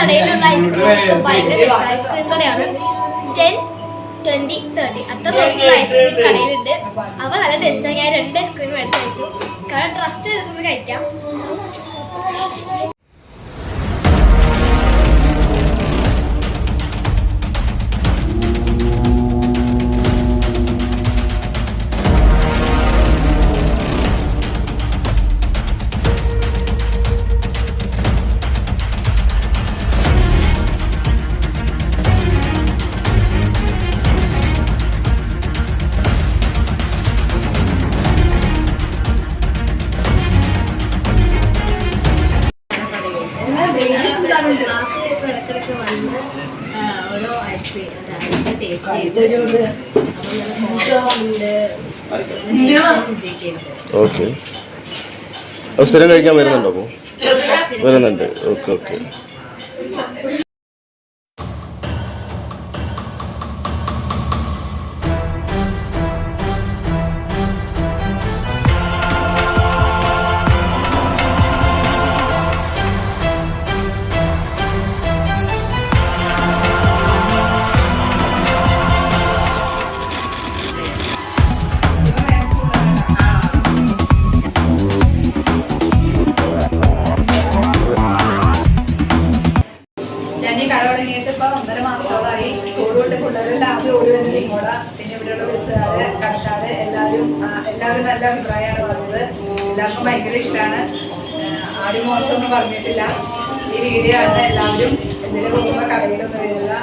കടയിലുള്ള ice cream ഭയങ്കര ice cream കടയാണ്. 10, 20, 30 അത്ര രൂപയ്ക്കുള്ള ഐസ്ക്രീം കടയിലുണ്ട്. അപ്പോൾ നല്ല ടേസ്റ്റാണ്. ഞാൻ 2 ഐസ്ക്രീം എടുത്ത് കഴിച്ചു. കട ട്രസ്റ്റ് ചെയ്തിട്ട് കഴിക്കാം. ഇടക്കിടക്ക് വന്ന് ഓരോ ഐസ്ക്രീം ടേസ്റ്റ് ചെയ്ത് ഓക്കെ. സ്ഥിരം കഴിക്കാൻ വരുന്നുണ്ടോ? അപ്പോൾ വരുന്നുണ്ട്. Okay okay. പിന്നെ ഇവിടെയുള്ള ബസ്സുകാര് കടക്കാര് എല്ലാവരും നല്ല അഭിപ്രായമാണ് പറഞ്ഞത്. എല്ലാവർക്കും ഭയങ്കര ഇഷ്ടമാണ്. ആരും മോശമൊന്നും പറഞ്ഞിട്ടില്ല. ഈ വീഡിയോ ആണ് എല്ലാവരും എന്തെങ്കിലും പോകുമ്പോൾ കടയിലൊന്ന് വരിക,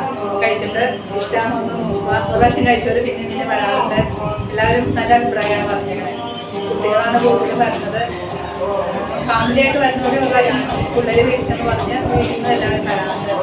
കഴിച്ചിട്ട് ഇഷ്ടമാണെന്ന് നോക്കുക. ഒരു പ്രാവശ്യം കഴിച്ചവർ പിന്നെ വരാറുണ്ട്. എല്ലാവരും നല്ല അഭിപ്രായമാണ് പറഞ്ഞത്. കുട്ടികളാണ് കൂടുതലും വരുന്നത്. ഫാമിലി ആയിട്ട് വരുന്നവർ ഒരു പ്രാവശ്യം പിള്ളേർ മേടിച്ചെന്ന് പറഞ്ഞ് വീട്ടിൽ നിന്ന് എല്ലാവരും വരാറുണ്ട്.